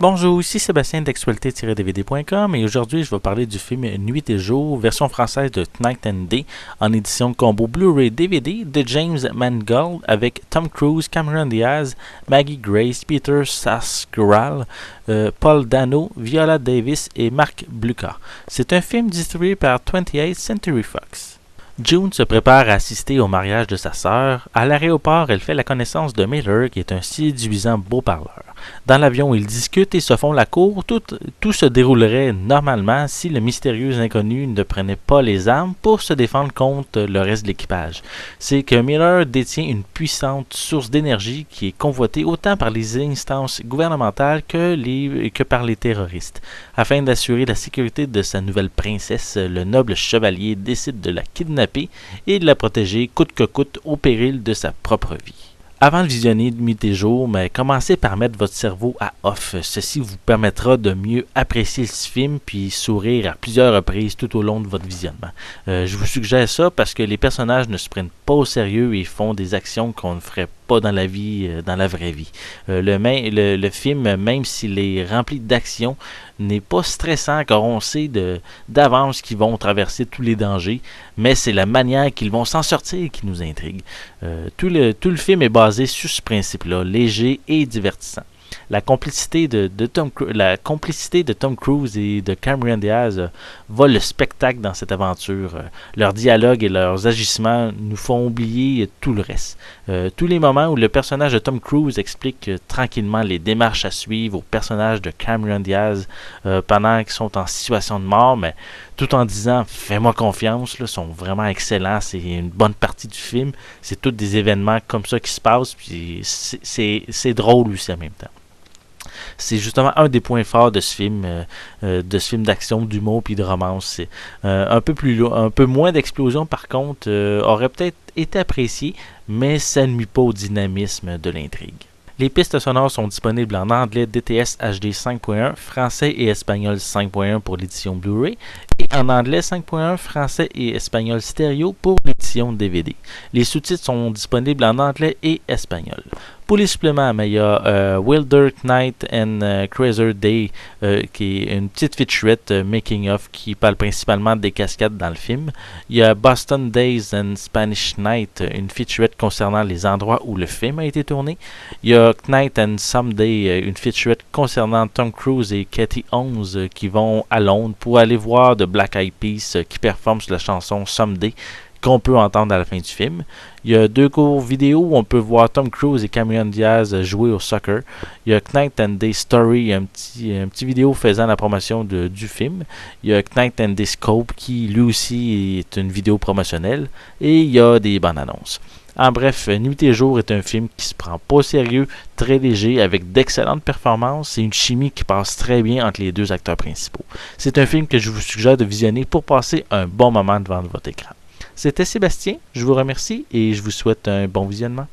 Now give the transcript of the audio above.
Bonjour, ici Sébastien d'actualité-dvd.com et aujourd'hui je vais parler du film Nuit et jour, version française de Night and Day en édition combo Blu-ray DVD de James Mangold avec Tom Cruise, Cameron Diaz, Maggie Grace, Peter Sarsgaard, Paul Dano, Viola Davis et Mark Blucas. C'est un film distribué par 28th Century Fox. June se prépare à assister au mariage de sa sœur. À l'aéroport, elle fait la connaissance de Miller, qui est un séduisant beau parleur. Dans l'avion, ils discutent et se font la cour. Tout se déroulerait normalement si le mystérieux inconnu ne prenait pas les armes pour se défendre contre le reste de l'équipage. C'est que Miller détient une puissante source d'énergie qui est convoitée autant par les instances gouvernementales que par les terroristes. Afin d'assurer la sécurité de sa nouvelle princesse, le noble chevalier décide de la kidnapper et de la protéger coûte que coûte au péril de sa propre vie. Avant de visionner Nuit et jour, commencez par mettre votre cerveau à off. Ceci vous permettra de mieux apprécier ce film puis sourire à plusieurs reprises tout au long de votre visionnement. Je vous suggère ça parce que les personnages ne se prennent pas au sérieux et font des actions qu'on ne ferait pas dans la vie, dans la vraie vie. Le film, même s'il est rempli d'action, n'est pas stressant car on sait d'avance qu'ils vont traverser tous les dangers, mais c'est la manière qu'ils vont s'en sortir qui nous intrigue. Tout le film est basé sur ce principe-là, léger et divertissant. La complicité de Tom Cruise et de Cameron Diaz vole le spectacle dans cette aventure. Leurs dialogues et leurs agissements nous font oublier tout le reste. Tous les moments où le personnage de Tom Cruise explique tranquillement les démarches à suivre au personnage de Cameron Diaz pendant qu'ils sont en situation de mort, mais tout en disant « fais-moi confiance », sont vraiment excellents. C'est une bonne partie du film. C'est tous des événements comme ça qui se passent, puis c'est drôle aussi en même temps. C'est justement un des points forts de ce film d'action, d'humour puis de romance. Un peu moins d'explosion par contre aurait peut-être été apprécié, mais ça ne nuit pas au dynamisme de l'intrigue. Les pistes sonores sont disponibles en anglais DTS HD 5.1, français et espagnol 5.1 pour l'édition Blu-ray et en anglais 5.1, français et espagnol stéréo pour l'édition DVD. Les sous-titres sont disponibles en anglais et espagnol. Pour les suppléments, il y a Wilder Night and Crazy Day, qui est une petite featurette making-of qui parle principalement des cascades dans le film. Il y a Boston Days and Spanish Night, une featurette concernant les endroits où le film a été tourné. Il y a Night and Someday, une featurette concernant Tom Cruise et Katie Holmes qui vont à Londres pour aller voir The Black Eyed Peas qui performent sur la chanson Someday, qu'on peut entendre à la fin du film. Il y a 2 courts vidéo où on peut voir Tom Cruise et Cameron Diaz jouer au soccer. Il y a Night and Day Story, un petit vidéo faisant la promotion du film. Il y a Night and Day Scope qui lui aussi est une vidéo promotionnelle. Et il y a des bandes annonces. En bref, Nuit et jour est un film qui se prend pas au sérieux, très léger, avec d'excellentes performances et une chimie qui passe très bien entre les 2 acteurs principaux. C'est un film que je vous suggère de visionner pour passer un bon moment devant votre écran. C'était Sébastien, je vous remercie et je vous souhaite un bon visionnement.